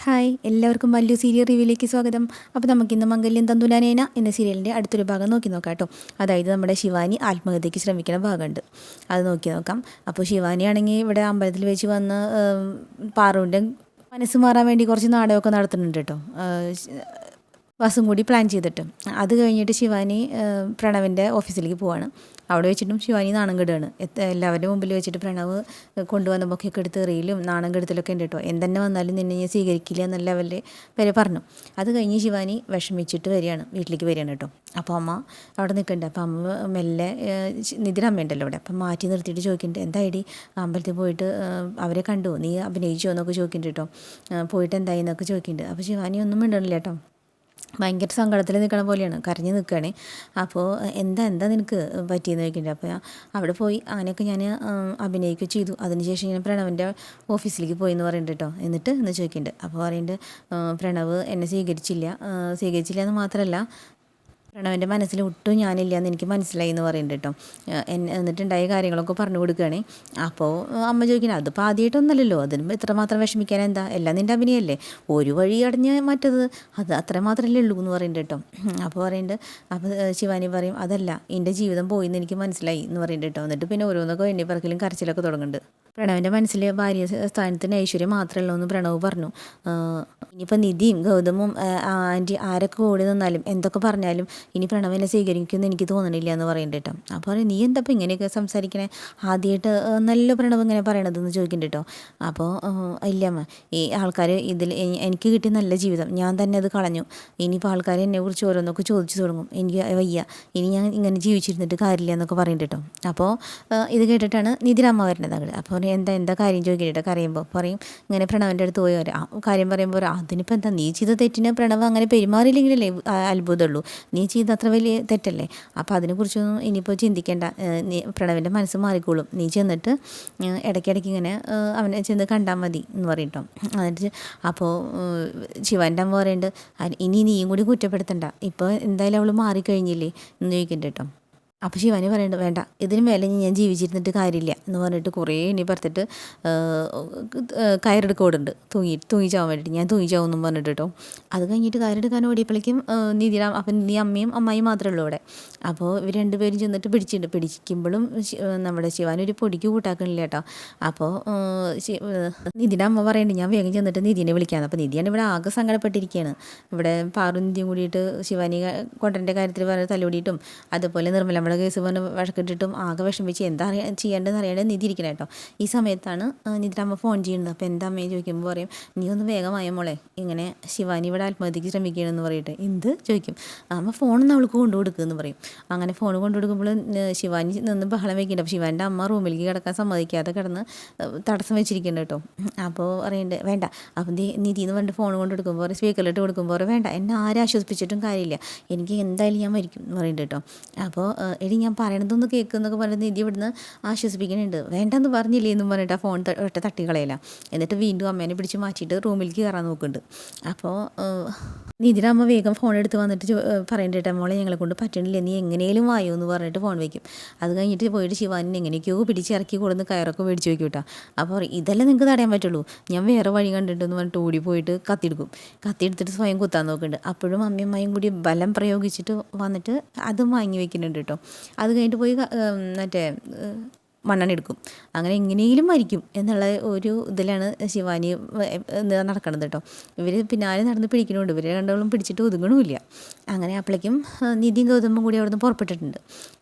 Hi, എല്ലാവർക്കും Mallu serial റിവ്യൂയിലേക്ക് സ്വാഗതം. അപ്പോൾ നമുക്കിന്ന് മംഗല്യം തന്തുലാനേന എന്ന സീരിയലിൻ്റെ അടുത്തൊരു ഭാഗം നോക്കി നോക്കാം കേട്ടോ. അതായത് നമ്മുടെ ശിവാനി ആത്മഹത്യയ്ക്ക് ശ്രമിക്കുന്ന ഭാഗമുണ്ട്, അത് നോക്കി നോക്കാം. അപ്പോൾ ശിവാനി ആണെങ്കിൽ ഇവിടെ അമ്പലത്തിൽ വെച്ച് വന്ന് പാറുവിൻ്റെ മനസ്സ് മാറാൻ വേണ്ടി കുറച്ച് നാടകമൊക്കെ നടത്തുന്നുണ്ട് കേട്ടോ, ബസ്സും കൂടി പ്ലാൻ ചെയ്തിട്ട്. അത് കഴിഞ്ഞിട്ട് ശിവാനി പ്രണവിൻ്റെ ഓഫീസിലേക്ക് പോവാണ്. അവിടെ വെച്ചിട്ടും ശിവാനി നാണം കെടുകയാണ്. എല്ലാവരുടെ മുമ്പിൽ വെച്ചിട്ട് പ്രണവ് കൊണ്ടുവന്ന ബൊക്കെയൊക്കെ എടുത്ത് എറിയലും നാണം കെടുത്തലൊക്കെ ഉണ്ട് കേട്ടോ. എന്തെന്നെ വന്നാലും നിന്നെ ഞാൻ സ്വീകരിക്കില്ല എന്നല്ല അവരുടെ പേര് പറഞ്ഞു. അത് കഴിഞ്ഞ് ശിവാനി വിഷമിച്ചിട്ട് വീട്ടിലേക്ക് വരികയാണ് കേട്ടോ. അപ്പോൾ അമ്മ അവിടെ നിൽക്കുന്നുണ്ട്. അപ്പോൾ അമ്മ മെല്ലെ നിതിൻ അമ്മയുണ്ടല്ലോ അവിടെ, അപ്പം മാറ്റി നിർത്തിയിട്ട് ചോദിക്കുന്നുണ്ട്, എന്തായിടി അമ്പലത്തിൽ പോയിട്ട് അവരെ കണ്ടു, നീ അഭിനയിച്ചോ എന്നൊക്കെ ചോദിക്കുന്നുണ്ട് കേട്ടോ. പോയിട്ട് എന്തായി എന്നൊക്കെ ചോദിക്കുന്നുണ്ട്. അപ്പോൾ ശിവാനി ഒന്നും മിണ്ടണില്ല കേട്ടോ, ഭയങ്കര സങ്കടത്തിൽ നിൽക്കണ പോലെയാണ്, കരഞ്ഞ് നിൽക്കുകയാണ്. അപ്പോൾ എന്താ നിനക്ക് പറ്റിയെന്ന് ചോദിക്കുന്നുണ്ട്. അപ്പോൾ അവിടെ പോയി അങ്ങനെയൊക്കെ ഞാൻ അഭിനയിക്കുകയും ചെയ്തു. അതിനുശേഷം ഞാൻ പ്രണവിൻ്റെ ഓഫീസിലേക്ക് പോയി എന്ന് പറയുന്നുണ്ട് കേട്ടോ. എന്ന് ചോദിക്കുന്നുണ്ട്. അപ്പോൾ പറയുന്നുണ്ട്, പ്രണവ് എന്നെ സ്വീകരിച്ചില്ല എന്ന് മാത്രമല്ല, പ്രണവൻ്റെ മനസ്സിൽ ഒട്ടും ഞാനില്ല എന്ന് എനിക്ക് മനസ്സിലായി എന്ന് പറയുന്നുണ്ട് കേട്ടോ. എന്നിട്ടുണ്ടായ കാര്യങ്ങളൊക്കെ പറഞ്ഞു കൊടുക്കുകയാണ്. അപ്പോൾ അമ്മ ചോദിക്കുന്നത്, അതിപ്പോൾ ആദ്യമായിട്ടൊന്നല്ലല്ലോ, അതിന് ഇത്രമാത്രം വിഷമിക്കാൻ എന്താ, എല്ലാം നിൻ്റെ അഭിനയല്ലേ, ഒരു വഴി അടഞ്ഞ് മറ്റത് അത് അത്രമാത്രമല്ലേ ഉള്ളൂ എന്ന് പറയുന്നുണ്ട് കേട്ടോ. അപ്പോൾ ശിവാനി പറയും, അതല്ല എൻ്റെ ജീവിതം പോയി എന്ന് എനിക്ക് മനസ്സിലായി എന്ന് പറയുന്നുണ്ട് കേട്ടോ. എന്നിട്ട് പിന്നെ ഓരോന്നൊക്കെ എണ്ണി പറക്കലും കരച്ചിലൊക്കെ തുടങ്ങുന്നുണ്ട്. പ്രണവിൻ്റെ മനസ്സിൽ ഭാര്യ സ്ഥാനത്തിന് ഐശ്വര്യം മാത്രമല്ലോ എന്ന് പ്രണവ് പറഞ്ഞു. ഇനിയിപ്പോൾ നിധിയും ഗൗതമും ആൻറ്റി ആരൊക്കെ ഓടി നിന്നാലും എന്തൊക്കെ പറഞ്ഞാലും ഇനി പ്രണവിനെ സ്വീകരിക്കുമെന്ന് എനിക്ക് തോന്നണില്ല എന്ന് പറയുന്നുണ്ട് കേട്ടോ. അപ്പോൾ നീ എന്താ ഇപ്പോൾ ഇങ്ങനെയൊക്കെ സംസാരിക്കണേ, ആദ്യമായിട്ട് നല്ല പ്രണവ് ഇങ്ങനെ പറയണതെന്ന് ചോദിക്കുന്നുണ്ട് കേട്ടോ. അപ്പോൾ ഇല്ലമ്മ, ഈ ആൾക്കാർ എനിക്ക് കിട്ടിയ നല്ല ജീവിതം ഞാൻ തന്നെ അത് കളഞ്ഞു. ഇനിയിപ്പോൾ ആൾക്കാർ എന്നെക്കുറിച്ച് ഓരോന്നൊക്കെ ചോദിച്ചു തുടങ്ങും, എനിക്ക് വയ്യ, ഇനി ഞാൻ ഇങ്ങനെ ജീവിച്ചിരുന്നിട്ട് കാര്യമില്ല എന്നൊക്കെ പറയുന്നുണ്ട് കേട്ടോ. അപ്പോൾ ഇത് കേട്ടിട്ടാണ് നിതിരമ്മ വരുന്നത് അങ്ങോട്ട്. അപ്പോൾ എന്താ കാര്യം ചോദിക്കട്ടെ, കരയുമ്പോൾ പറയും ഇങ്ങനെ പ്രണവിൻ്റെ അടുത്ത് പോയി കാര്യം പറയുമ്പോൾ, അതിനിപ്പോൾ എന്താ, നീ ചെയ്ത തെറ്റിന് പ്രണവ് അങ്ങനെ പെരുമാറിയില്ലെങ്കിലല്ലേ അത്ഭുതമുള്ളൂ, നീ ചെയ്ത അത്ര വലിയ തെറ്റല്ലേ, അപ്പോൾ അതിനെക്കുറിച്ചൊന്നും ഇനിയിപ്പോൾ ചിന്തിക്കേണ്ട, പ്രണവിൻ്റെ മനസ്സ് മാറിക്കോളും, നീ ചെന്നിട്ട് ഇടയ്ക്കിടയ്ക്ക് ഇങ്ങനെ അവനെ ചെന്ന് കണ്ടാൽ മതി എന്ന് പറയട്ടോ. എന്നിട്ട് അപ്പോൾ ശിവൻ്റെ അമ്മ പറയുന്നുണ്ട്, ഇനി നീയും കൂടി കുറ്റപ്പെടുത്തണ്ട, ഇപ്പോൾ എന്തായാലും അവൾ മാറിക്കഴിഞ്ഞില്ലേ എന്ന് ചോദിക്കുന്നുണ്ട് കേട്ടോ. അപ്പോൾ ശിവാനി പറയുന്നുണ്ട്, വേണ്ട, ഇതിന് മേലെ ഞാൻ ജീവിച്ചിരുന്നിട്ട് കാര്യമില്ല എന്ന് പറഞ്ഞിട്ട് കുറേ ഇനി പറഞ്ഞിട്ട് കയറെടുക്കോടുണ്ട്, തൂങ്ങിച്ചാവാൻ വേണ്ടിയിട്ട്, ഞാൻ തൂങ്ങിച്ചാവും പറഞ്ഞിട്ട് കേട്ടോ. അത് കഴിഞ്ഞിട്ട് കയറെടുക്കാൻ ഓടിയപ്പോഴേക്കും അപ്പം നീ അമ്മയും അമ്മായിയും മാത്രമേ ഉള്ളൂ അവിടെ. അപ്പോൾ ഇവർ രണ്ടുപേരും ചെന്നിട്ട് പിടിക്കുമ്പോഴും നമ്മുടെ ശിവാനി ഒരു പൊടിക്ക് കൂട്ടാക്കണില്ല കേട്ടോ. അപ്പോൾ നിധിൻ്റെ അമ്മ പറയുന്നുണ്ട്, ഞാൻ വേഗം ചെന്നിട്ട് നിധിനെ വിളിക്കാമെന്ന്. അപ്പോൾ നിധിയാണ് ഇവിടെ ആകെ സങ്കടപ്പെട്ടിരിക്കുകയാണ്. ഇവിടെ പാറും നിധിയും കൂടിയിട്ട് ശിവാനി കൊണ്ടൻ്റെ കാര്യത്തിൽ പറഞ്ഞ് തല്ലുകൂടിയിട്ടും അതുപോലെ നിർമ്മലമ്മ കേസ് പറഞ്ഞ് വഴക്കിട്ടിട്ടും ആകെ വിഷമിച്ച് എന്താ ചെയ്യേണ്ടതെന്ന് അറിയാണ്ട് നിധി ഇരിക്കണം കേട്ടോ. ഈ സമയത്താണ് നിധിയുടെ അമ്മ ഫോൺ ചെയ്യുന്നത്. അപ്പോൾ എന്താ അമ്മയെ ചോദിക്കുമ്പോൾ പറയും, നീ ഒന്ന് വേഗമായ മോളെ, ഇങ്ങനെ ശിവാനി ഇവിടെ ആത്മഹത്യക്ക് ശ്രമിക്കുകയാണെന്ന് പറയട്ടെ. എന്ത് ചോദിക്കും. അമ്മ ഫോണൊന്ന് അവൾക്ക് കൊണ്ടു കൊടുക്കുമെന്ന് പറയും. അങ്ങനെ ഫോൺ കൊണ്ടു കൊടുക്കുമ്പോൾ ശിവാനി നിന്ന് ബഹളം വയ്ക്കുന്നുണ്ട്. അപ്പോൾ ശിവാൻ്റെ അമ്മ റൂമിലേക്ക് കിടക്കാൻ സമ്മതിക്കാതെ കിടന്ന് തടസ്സം വെച്ചിരിക്കുന്നുണ്ട് കേട്ടോ. അപ്പോൾ പറയുന്നുണ്ട്, വേണ്ട, അപ്പം നിധി എന്ന് പറഞ്ഞിട്ട് ഫോൺ കൊണ്ട് കൊടുക്കുമ്പോൾ സ്പീക്കറിലിട്ട് കൊടുക്കുമ്പോൾ വേണ്ട, എന്നെ ആരും ആശ്വസിപ്പിച്ചിട്ടും കാര്യമില്ല, എനിക്ക് എന്തായാലും ഞാൻ മരിക്കും എന്ന് പറയുന്നുണ്ട് കേട്ടോ. അപ്പോൾ എടി ഞാൻ പറയണതൊന്ന് കേൾക്കുന്നൊക്കെ പറഞ്ഞിട്ട് നിധി ഇവിടുന്ന് ആശ്വസിപ്പിക്കുന്നുണ്ട്. വേണ്ടെന്ന് പറഞ്ഞില്ലേ എന്നും പറഞ്ഞിട്ട് ആ ഫോൺ ഒറ്റ തട്ടികളയില്ല. എന്നിട്ട് വീണ്ടും അമ്മേനെ പിടിച്ച് മാറ്റിയിട്ട് റൂമിലേക്ക് കയറാൻ നോക്കുന്നുണ്ട്. അപ്പോൾ നിധിയുടെ അമ്മ വേഗം ഫോൺ എടുത്ത് വന്നിട്ട് പറയേണ്ടിട്ട്, മോളെ ഞങ്ങളെ കൊണ്ട് പറ്റണില്ല, നീ എങ്ങനെയും വായോ എന്ന് പറഞ്ഞിട്ട് ഫോൺ വയ്ക്കും. അത് കഴിഞ്ഞിട്ട് പോയിട്ട് ശിവാനിനെ എങ്ങനെയൊക്കെയോ പിടിച്ചിറക്കി കൊടുന്ന് കയറൊക്കെ മേടിച്ച് വയ്ക്കും കേട്ടോ. അപ്പോൾ ഇതെല്ലാം നിങ്ങൾക്ക് തടയാൻ പറ്റുള്ളൂ, ഞാൻ വേറെ വഴി കണ്ടിട്ടെന്ന് പറഞ്ഞിട്ട് ഓടി പോയിട്ട് കത്തിയെടുത്തിട്ട് സ്വയം കുത്താൻ നോക്കുന്നുണ്ട്. അപ്പോഴും അമ്മയും കൂടി ബലം പ്രയോഗിച്ചിട്ട് വന്നിട്ട് അതും വാങ്ങി വെക്കുന്നുണ്ട് കേട്ടോ. അത് കഴിഞ്ഞിട്ട് പോയി മറ്റേ മണ്ണെണ്ണ എടുക്കും. അങ്ങനെ എങ്ങനെയെങ്കിലും മരിക്കും എന്നുള്ള ഒരു ഇതിലാണ് ശിവാനി നടക്കണത് കേട്ടോ. ഇവർ പിന്നാലെ നടന്ന് പിടിക്കണമുണ്ട്, ഇവരെ രണ്ടോളം പിടിച്ചിട്ട് ഒതുങ്ങണമില്ല. അങ്ങനെ അപ്പോഴേക്കും നിധിയും ഗൗതമും കൂടി അവിടെ നിന്ന് പുറപ്പെട്ടിട്ടുണ്ട്.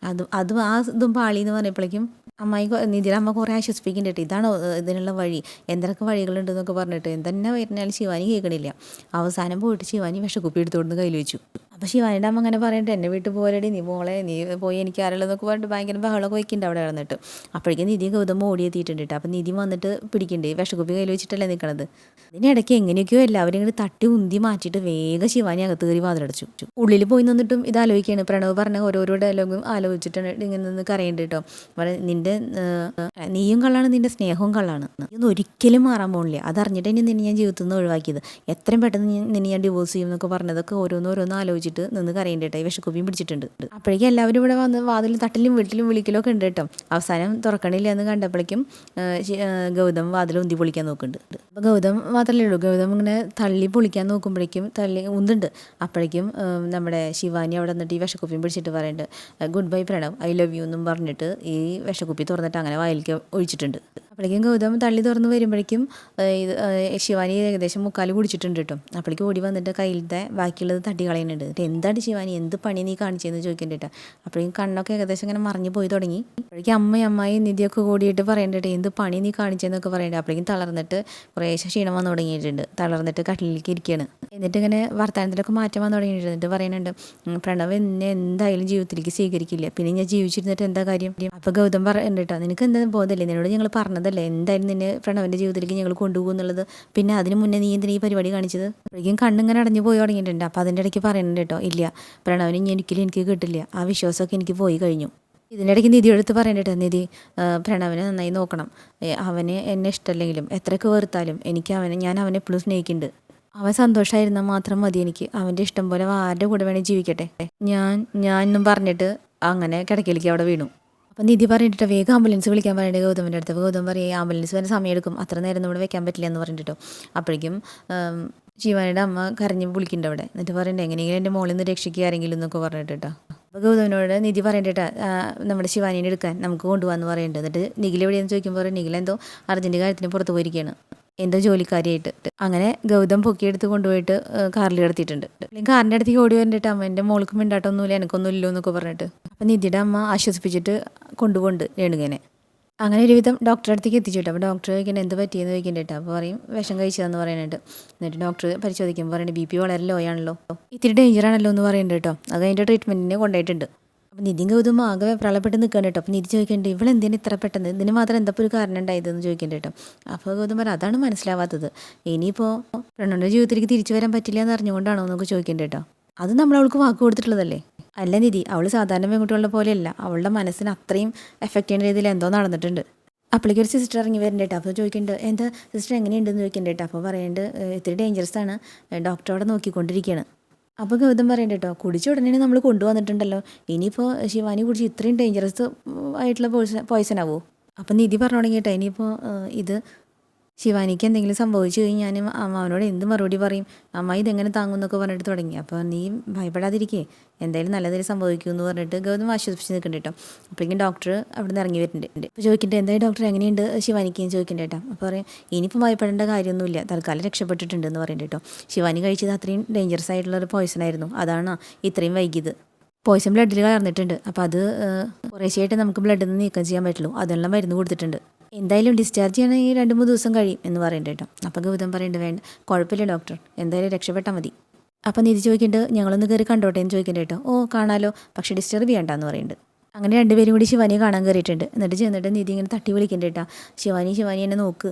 അതും ഇതും പാളി എന്ന് പറഞ്ഞപ്പോഴേക്കും നിധിയുടെ അമ്മ കുറേ ആശ്വസിപ്പിക്കുന്നുണ്ട്, ഇതാണോ ഇതിനുള്ള വഴി, എന്തൊക്കെ വഴികളുണ്ടെന്നൊക്കെ പറഞ്ഞിട്ട്. എന്തെന്നെ പറഞ്ഞാലും ശിവാനി കേൾക്കണില്ല. അവസാനം പോയിട്ട് ശിവാനി വിഷക്കുപ്പി എടുത്തുകൊണ്ട് കയ്യിൽ വെച്ചു. അപ്പോൾ ശിവാനിയുടെ അമ്മ അങ്ങനെ പറഞ്ഞിട്ട്, എന്നെ വീട്ടിൽ പോരടി, നീ പോയി എനിക്ക് ആരുള്ളതെന്നൊക്കെ പറഞ്ഞിട്ട് ഭയങ്കര ബഹളമൊക്കെ വയ്ക്കുന്നുണ്ട് അവിടെ കിടന്നിട്ട്. അപ്പോഴേക്കും നിധി ഗൗതം ഓടിയെത്തിയിട്ടുണ്ട് കേട്ടോ. അപ്പോൾ നിധി വന്നിട്ട് പിടിക്കുന്നുണ്ട്, വിഷക്കുപ്പി കയ്യിൽ വെച്ചിട്ടല്ലേ നിൽക്കണത്. ഇതിനിടയ്ക്ക് എങ്ങനെയൊക്കെയോ എല്ലാവരും ഇങ്ങനെ തട്ടി ഉന്തി മാറ്റിയിട്ട് വേഗം ശിവാനി അകത്ത് കയറി വാതിലടച്ചു. ഉള്ളിൽ പോയി നിന്നിട്ടും ഇത് ആലോചിക്കുകയാണ്. പ്രണവ് പറഞ്ഞ ഓരോരോ ഡയലോഗും ആലോചിച്ചിട്ടാണ് ഇങ്ങനെ നിന്ന് കരയുന്നുണ്ട് കേട്ടോ. നിൻ്റെ നീയും കള്ളാണ്, നിൻ്റെ സ്നേഹവും കള്ളാണ്, ഇതൊന്നും ഒരിക്കലും മാറാൻ പോകണില്ല, അതറിഞ്ഞിട്ട് നിന്നെ ഞാൻ ജീവിതത്തിൽ നിന്ന് ഒഴിവാക്കിയത്, എത്രയും പെട്ടെന്ന് നിന്നെ ഞാൻ ഡിവോഴ്സ് ചെയ്യും എന്നൊക്കെ പറഞ്ഞതൊക്കെ ഓരോന്നോരോന്ന് ആലോചിച്ചിട്ട് പിടിച്ചിട്ട് നിന്ന് കരയുണ്ട് കേട്ടോ, ഈ വിഷക്കുപ്പിയും പിടിച്ചിട്ടുണ്ട്. അപ്പോഴേക്കും എല്ലാവരും ഇവിടെ വന്ന് വാതിലും തട്ടിലും വീട്ടിലും വിളിക്കലൊക്കെ ഉണ്ട് കേട്ടോ. അവസാനം തുറക്കണില്ല എന്ന് കണ്ടപ്പോഴേക്കും ഗൗതം വാതിൽ ഉന്തി പൊളിക്കാൻ നോക്കുന്നുണ്ട്. അപ്പോൾ ഗൗതം മാത്രമല്ലേ ഉള്ളൂ, ഗൗതം ഇങ്ങനെ തള്ളി പൊളിക്കാൻ നോക്കുമ്പോഴേക്കും തള്ളി ഉന്തുണ്ട്. അപ്പോഴേക്കും നമ്മുടെ ശിവാനി അവിടെ നിന്നിട്ട് ഈ വിഷക്കുപ്പിയും പിടിച്ചിട്ട് പറയുന്നുണ്ട് good bye Pranav, I love you എന്നും പറഞ്ഞിട്ട് ഈ വിഷക്കുപ്പി തുറന്നിട്ട് അങ്ങനെ വായിലേക്ക് ഒഴിച്ചിട്ടുണ്ട്. അപ്പോഴേക്കും ഗൗതം തള്ളി തുറന്ന് വരുമ്പോഴേക്കും ഇത് ശിവാനി ഏകദേശം മുക്കാൽ കുടിച്ചിട്ടുണ്ട് കേട്ടോ. അപ്പോഴേക്കും ഓടി വന്നിട്ട് കയ്യിലത്തെ ബാക്കിയുള്ളത് തട്ടി കളയുന്നുണ്ട്. എന്താണ് ശിവാനി, എന്ത് പണി നീ കാണിച്ചതെന്ന് ചോദിക്കേണ്ട കേട്ടോ. അപ്പോഴേക്കും കണ്ണൊക്കെ ഏകദേശം ഇങ്ങനെ മറിഞ്ഞു പോയി തുടങ്ങി. അപ്പോഴേക്കും അമ്മായി നിധിയൊക്കെ കൂടിയിട്ട് പറയേണ്ടത് എന്ത് പണി നീ കാണിച്ചതെന്നൊക്കെ പറയേണ്ടത്. അപ്പോഴേക്കും തളർന്നിട്ട് കുറേശ്ശെ ക്ഷീണം വന്നു തുടങ്ങിയിട്ടുണ്ട്. തളർന്നിട്ട് കട്ടിലേക്ക് ഇരിക്കുകയാണ്. എന്നിട്ട് ഇങ്ങനെ വർത്തമാനത്തിലൊക്കെ മാറ്റം വന്നു തുടങ്ങിയിട്ടുണ്ട്. എന്നിട്ട് പറയുന്നുണ്ട് പ്രണവ് എന്നെ എന്തായാലും ജീവിതത്തിലേക്ക് സ്വീകരിക്കില്ല, പിന്നെ ഞാൻ ജീവിച്ചിരുന്നിട്ട് എന്താ കാര്യം. അപ്പോൾ ഗൗതം പറയുന്നുണ്ട് കേട്ടോ, നിനക്ക് എന്താ ബോധമല്ലേ, നിന്നോട് ഞങ്ങൾ പറഞ്ഞതല്ലേ എന്തായാലും നിന്നെ പ്രണവിൻ്റെ ജീവിതത്തിലേക്ക് ഞങ്ങൾ കൊണ്ടുപോകും എന്നുള്ളത്, പിന്നെ അതിന് മുന്നേ നീ എന്തിനാ ഈ പരിപാടി കാണിച്ചത്. അപ്പോഴേക്കും കണ്ണിങ്ങനെ അടഞ്ഞു പോയി തുടങ്ങിയിട്ടുണ്ട്. അപ്പോൾ അതിൻ്റെ ഇടയ്ക്ക് പറയുന്നുണ്ട് കേട്ടോ, ഇല്ല പ്രണവിന് ഇനി ഒരിക്കലും എനിക്ക് കിട്ടില്ല, ആ വിശ്വാസമൊക്കെ എനിക്ക് പോയി കഴിഞ്ഞു. ഇതിൻ്റെ ഇടയ്ക്ക് നിധി എടുത്ത് പറയണ്ടേട്ടോ, നിധി പ്രണവിനെ നന്നായി നോക്കണം, അവന് എന്നെ ഇഷ്ടമല്ലെങ്കിലും എത്രയൊക്കെ വെറുത്താലും ഞാൻ അവനെ എപ്പോഴും സ്നേഹിക്കുന്നുണ്ട്, അവൻ സന്തോഷമായിരുന്നാൽ മാത്രം മതി എനിക്ക്, അവൻ്റെ ഇഷ്ടം പോലെ ആരുടെ കൂടെ വേണേൽ ജീവിക്കട്ടെ, ഞാനെന്നും പറഞ്ഞിട്ട് അങ്ങനെ കിടക്കയിലേക്ക് അവിടെ വീണു. അപ്പം നിധി പറഞ്ഞിട്ടോ വേഗം ആംബുലൻസ് വിളിക്കാൻ പറയണ്ടേ ഗൗതമിൻ്റെ അടുത്ത്. അപ്പോൾ ഗൗതം പറയും ആംബുലൻസ് വരെ സമയമെടുക്കും, അത്ര നേരം ഇവിടെ വെക്കാൻ പറ്റില്ല എന്ന് പറഞ്ഞിട്ടോ. അപ്പോഴേക്കും ശിവാനിയുടെ അമ്മ കരഞ്ഞ് വിളിക്കുന്നുണ്ട് അവിടെ. എന്നിട്ട് പറയണ്ടേ എങ്ങനെയെങ്കിലും എൻ്റെ മോളിൽ നിന്ന് രക്ഷിക്കുക ആരെങ്കിലും എന്നൊക്കെ പറഞ്ഞിട്ട് കേട്ടോ. അപ്പോൾ ഗൗതമിനോട് നിധി പറയണ്ടേട്ടാ നമ്മുടെ ശിവാനിനെ എടുക്കാൻ നമുക്ക് കൊണ്ടുപോകാമെന്ന് പറയുന്നുണ്ട്. എന്നിട്ട് നിഖിൽ എവിടെയെന്ന് ചോദിക്കുമ്പോൾ നിഖിൽ എന്തോ അർജൻറ്റ് കാര്യത്തിന് പുറത്ത് പോയിരിക്കുകയാണ്, എന്തോ ജോലിക്കാരിയായിട്ട്. അങ്ങനെ ഗൗതം പൊക്കിയെടുത്ത് കൊണ്ടുപോയിട്ട് കാറിൽ കിടത്തിയിട്ടുണ്ട്. കാറിൻ്റെ അടുത്തേക്ക് ഓടി വരണ്ടിട്ട് അമ്മ എൻ്റെ മോൾക്ക് മിണ്ടാട്ടൊന്നുമില്ല, എനിക്കൊന്നും ഇല്ലോ എന്നൊക്കെ പറഞ്ഞിട്ട്. അപ്പം നിധിയുടെ അമ്മ ആശ്വസിപ്പിച്ചിട്ട് കൊണ്ടുപോകുന്നുണ്ട് രേണുകേനെ. അങ്ങനെ ഒരുവിധം ഡോക്ടറെ അടുത്തേക്ക് എത്തിച്ചിട്ട്. അപ്പോൾ ഡോക്ടർ ചോദിക്കുന്നത് എന്ത് പറ്റിയെന്ന് ചോദിക്കേണ്ടിട്ട്. അപ്പോൾ പറയും വിഷം കഴിച്ചതെന്ന് പറയുന്നുണ്ട്. എന്നിട്ട് ഡോക്ടർ പരിശോധിക്കുമ്പോൾ പറയുന്നത് BP വളരെ ലോ ആണല്ലോ, ഇത്തിരി ഡേഞ്ചറാണല്ലോ എന്ന് പറയുന്നുണ്ട് കേട്ടോ. അത് അതിൻ്റെ ട്രീറ്റ്മെൻറ്റിനെ കൊണ്ടുപോയിട്ടുണ്ട്. അപ്പം നിധി ഗൗതം ആകെ വെപ്രാളപ്പെട്ട് നിൽക്കണം കേട്ടോ. അപ്പം നിധി ചോദിക്കേണ്ടത് ഇവളെന്തിനാണ് ഇത്ര പെട്ടെന്ന്, ഇതിന് മാത്രം എന്താ ഒരു കാരണം ഉണ്ടായതെന്ന് ചോദിക്കേണ്ട കേട്ടോ. അപ്പോൾ ഗൗതം പറയും അതാണ് മനസ്സിലാവാത്തത്, ഇനിയിപ്പോൾ പ്രണവിൻ്റെ ജീവിതത്തിലേക്ക് തിരിച്ചു വരാൻ പറ്റില്ല എന്ന് അറിഞ്ഞുകൊണ്ടാണോ എന്നൊക്കെ ചോദിക്കേണ്ട കേട്ടോ. അത് നമ്മൾ അവൾക്ക് വാക്ക് കൊടുത്തിട്ടുള്ളതല്ലേ. അല്ല നിധി, അവൾ സാധാരണ പെൺകുട്ടികളുടെ പോലെയല്ല, അവളുടെ മനസ്സിന് അത്രയും എഫക്റ്റ് ചെയ്യുന്ന രീതിയിൽ എന്തോ നടന്നിട്ടുണ്ട്. അപ്പോഴേക്കൊരു സിസ്റ്റർ ഇറങ്ങി വരണ്ട കേട്ടോ. അപ്പോൾ ചോദിക്കേണ്ടത് എന്താ സിസ്റ്റർ എങ്ങനെയുണ്ടെന്ന് ചോദിക്കേണ്ട കേട്ടോ. അപ്പോൾ പറയേണ്ടത് ഇത്തിരി ഡേഞ്ചറസ് ആണ്, ഡോക്ടർ അവിടെ നോക്കിക്കൊണ്ടിരിക്കുകയാണ്. അപ്പോൾ ഗൗതം പറയണ്ട കേട്ടോ, കുടിച്ച ഉടനെ നമ്മൾ കൊണ്ടുവന്നിട്ടുണ്ടല്ലോ, ഇനിയിപ്പോൾ ശിവാനി കുടിച്ച് ഇത്രയും ഡേഞ്ചറസ് ആയിട്ടുള്ള പോയ്സൺ ആവുമോ. അപ്പം നിധി പറഞ്ഞു തുടങ്ങി കേട്ടോ, ഇനിയിപ്പോൾ ഇത് ശിവാനിക്ക് എന്തെങ്കിലും സംഭവിച്ചു കഴിഞ്ഞാൽ അവനോട് എന്ത് മറുപടി പറയും, അമ്മ ഇതെങ്ങനെ താങ്ങും എന്നൊക്കെ പറഞ്ഞിട്ട് തുടങ്ങി. അപ്പോൾ നീ ഭയപ്പെടാതിരിക്കേ, എന്തായാലും നല്ലതിൽ സംഭവിക്കുമെന്ന് പറഞ്ഞിട്ട് ഗൗതം ആശ്വസിപ്പിച്ച് നിൽക്കുന്നുണ്ട് കേട്ടോ. അപ്പോഴേക്കും ഡോക്ടർ അവിടെ നിന്ന് ഇറങ്ങി വരുന്നുണ്ട്. അപ്പോൾ ചോദിക്കേണ്ടത് എന്തായാലും ഡോക്ടർ എങ്ങനെയുണ്ട് ശിവാനിക്ക് എന്ന് ചോദിക്കേണ്ട കേട്ടോ. അപ്പോൾ പറയും ഇനിയിപ്പോൾ ഭയപ്പെടേണ്ട കാര്യമൊന്നുമില്ല, തൽക്കാലം രക്ഷപ്പെട്ടിട്ടുണ്ട് എന്ന് പറയുന്നുണ്ട് കേട്ടോ. ശിവാനി കഴിച്ചത് അത്രയും ഡേഞ്ചറസ് ആയിട്ടുള്ളൊരു പോയ്സൺ ആയിരുന്നു, അതാണ് ഇത്രയും വൈകിയത്. പോയ്സൺ ബ്ലഡിൽ കലർന്നിട്ടുണ്ട്. അപ്പോൾ അത് കുറേശ്ശെയായിട്ട് നമുക്ക് ബ്ലഡിൽ നിന്ന് നീക്കം ചെയ്യാൻ പറ്റുള്ളൂ, അതെല്ലാം മരുന്ന് കൊടുത്തിട്ടുണ്ട്. എന്തായാലും ഡിസ്ചാർജ് ചെയ്യണമെങ്കിൽ 2-3 ദിവസം കഴിയും എന്ന് പറയുന്നുണ്ട് കേട്ടോ. അപ്പോൾ ഗൗതം പറയുന്നുണ്ട് വേണ്ട കുഴപ്പമില്ല ഡോക്ടർ, എന്തായാലും രക്ഷപ്പെട്ടാൽ മതി. അപ്പം നിധി ചോദിക്കുന്നുണ്ട് ഞങ്ങളൊന്ന് കയറി കണ്ടോട്ടെ എന്ന് ചോദിക്കുന്നുണ്ട് കേട്ടോ. ഓ കാണാലോ, പക്ഷേ ഡിസ്റ്റർബ് ചെയ്യണ്ടെന്ന് പറയുന്നുണ്ട്. അങ്ങനെ രണ്ടുപേരും കൂടി ശിവാനിയെ കാണാൻ കയറിയിട്ടുണ്ട്. എന്നിട്ട് ചെന്നിട്ട് നിധി ഇങ്ങനെ തട്ടി വിളിക്കുന്നുണ്ട് കേട്ടോ. ശിവാനി എന്നെ നോക്ക്,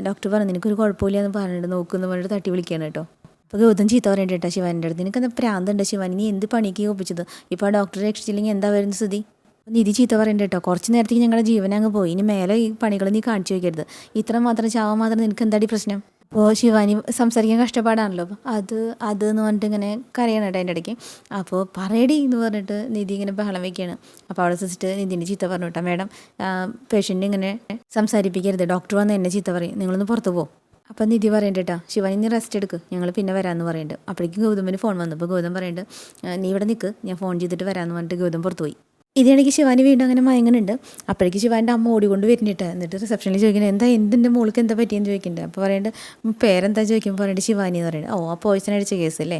ഡോക്ടർ പറഞ്ഞു നിനക്കൊരു കുഴപ്പമില്ല എന്ന് പറഞ്ഞിട്ട് നോക്കുമെന്ന് പറഞ്ഞിട്ട് തട്ടി വിളിക്കുകയാണ് കേട്ടോ. അപ്പോൾ ഗൗതം ചീത്ത പറയുന്നുണ്ട് കേട്ടോ ശിവാനിൻ്റെ അടുത്ത്, നിനക്ക് എന്താ പ്രാന്തുണ്ട് ശിവാനി, നീ എന്ത് പണിക്ക് ഒപ്പിച്ചത്, ഇപ്പോൾ ആ ഡോക്ടറെ രക്ഷിച്ചില്ലെങ്കിൽ എന്താ വരുന്ന സ്ഥിതി. നിധി ചീത്ത പറയുന്നുണ്ട് കേട്ടോ, കുറച്ച് നേരത്തേക്ക് ഞങ്ങളുടെ ജീവനങ്ങ് പോയി, ഇനി മേലെ ഈ പണികൾ നീ കാണിച്ചു വയ്ക്കരുത്, ഇത്ര മാത്രം ചാവാൻ മാത്രം നിനക്ക് എന്താടി പ്രശ്നം. അപ്പോൾ ശിവാനി സംസാരിക്കാൻ കഷ്ടപ്പാടാണല്ലോ, അപ്പോൾ അത് എന്ന് പറഞ്ഞിട്ട് ഇങ്ങനെ കരയണം കേട്ടോ അതിൻ്റെ ഇടയ്ക്ക്. അപ്പോൾ പറയടി എന്ന് പറഞ്ഞിട്ട് നിധി ഇങ്ങനെ ബഹളം വയ്ക്കുകയാണ്. അപ്പോൾ അവിടെ സിസ്റ്റർ നിധിൻ്റെ ചീത്ത പറഞ്ഞു കേട്ടോ, മാഡം പേഷ്യൻ്റ് ഇങ്ങനെ സംസാരിപ്പിക്കരുത്, ഡോക്ടർ വന്ന് എന്നെ ചീത്ത പറയും, നിങ്ങളൊന്ന് പുറത്ത് പോകും. അപ്പം നിധി പറയണ്ട കേട്ടോ, ശിവാനി നീ റെസ്റ്റ് എടുക്ക്, ഞങ്ങൾ പിന്നെ വരാമെന്ന് പറയുന്നുണ്ട്. അപ്പോഴേക്കും ഗൗതമിന് ഫോൺ വന്നു. അപ്പോൾ ഗൗതം പറയുന്നുണ്ട് നീ ഇവിടെ നിൽക്ക്, ഞാൻ ഫോൺ ചെയ്തിട്ട് വരാമെന്ന് പറഞ്ഞിട്ട് ഗൗതം പുറത്ത് പോയി. ഇതിനിടയ്ക്ക് ശിവാനി വീണ്ടും അങ്ങനെ മയങ്ങുന്നുണ്ട്. അപ്പോഴേക്ക് ശിവാൻ്റെ അമ്മ ഓടിക്കൊണ്ട് വരുന്നിട്ട്. എന്നിട്ട് റിസപ്ഷനിൽ ചോദിക്കുന്നത് എന്തിൻ്റെ മോൾക്ക് എന്താ പറ്റിയെന്ന് ചോദിക്കുന്നുണ്ട്. അപ്പോൾ പറയുന്നുണ്ട് പേരെന്താ ചോദിക്കുമ്പോൾ പറയുന്നുണ്ട് ശിവാനി എന്ന് പറയുന്നത്. ഓ ആ പോയ്സൺ അടിച്ച കേസ് അല്ലേ,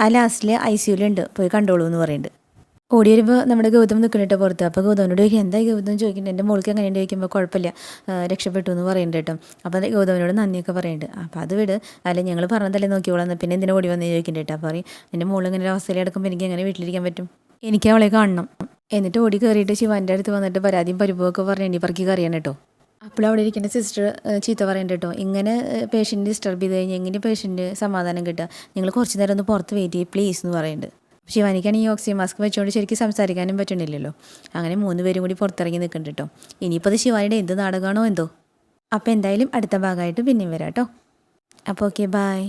ആ ലാസ്റ്റിൽ ICUലുണ്ട്, പോയി കണ്ടോളൂ എന്ന് പറയുന്നുണ്ട്. ഓടി വരുമ്പോൾ നമ്മുടെ ഗൗതം നിൽക്കുന്നുണ്ട് പുറത്ത്. അപ്പോൾ ഗൗതമിനോട് ചോദിക്കും എന്താ ഗൗതം ചോദിക്കുന്നുണ്ട്, എൻ്റെ മോൾക്ക് എങ്ങനെയുണ്ട് ചോദിക്കുമ്പോൾ കുഴപ്പമില്ല രക്ഷപ്പെട്ടു എന്ന് പറയുന്നുണ്ട് കേട്ടോ. അപ്പോൾ ഗൗതമിനോട് നന്ദിയൊക്കെ പറയുന്നുണ്ട്. അപ്പോൾ അത് വിട്, അല്ല ഞങ്ങൾ പറഞ്ഞതല്ലേ നോക്കിയോളാം, പിന്നെ എന്തിനാ ഓടി വന്ന് ചോദിക്കുന്നുണ്ട് കേട്ടോ. അപ്പോൾ പറയും എൻ്റെ മോൾ ഇങ്ങനെ ഒരു അവസ്ഥയിൽ കിടക്കുമ്പോൾ എനിക്ക് എങ്ങനെ വീട്ടിലിരിക്കാൻ പറ്റും, എനിക്ക് അവളെ കാണണം. എന്നിട്ട് ഓടി കയറിയിട്ട് ശിവാൻ്റെ അടുത്ത് വന്നിട്ട് പരാതിയും പരിഭവമൊക്കെ പറഞ്ഞ് എണ്ണി പറക്കി കറിയാണ് കേട്ടോ. അപ്പോൾ അവിടെ ഇരിക്കുന്ന സിസ്റ്റർ ചീത്ത പറയുന്നുണ്ട് കേട്ടോ, ഇങ്ങനെ പേഷ്യൻ്റ് ഡിസ്റ്റർബ് ചെയ്ത് കഴിഞ്ഞാൽ എങ്ങനെ പേഷ്യൻ്റ് സമാധാനം കിട്ടുക, നിങ്ങൾ കുറച്ച് നേരം ഒന്ന് പുറത്ത് വെയിറ്റ് ചെയ്യും പ്ലീസ് എന്ന് പറയുന്നുണ്ട്. ശിവാനിക്കാണ് ഈ ഓക്സിജൻ മാസ്ക് വെച്ചുകൊണ്ട് ശരിക്കും സംസാരിക്കാനും പറ്റണില്ലല്ലോ. അങ്ങനെ 3 പേരും കൂടി പുറത്തിറങ്ങി നിൽക്കുന്നുണ്ട് കേട്ടോ. ഇനിയിപ്പോൾ അത് ശിവാനിയുടെ എന്ത് നാടകമാണോ എന്തോ. അപ്പോൾ എന്തായാലും അടുത്ത ഭാഗമായിട്ട് പിന്നെയും വരാം കേട്ടോ. അപ്പോൾ ഓക്കെ ബൈ.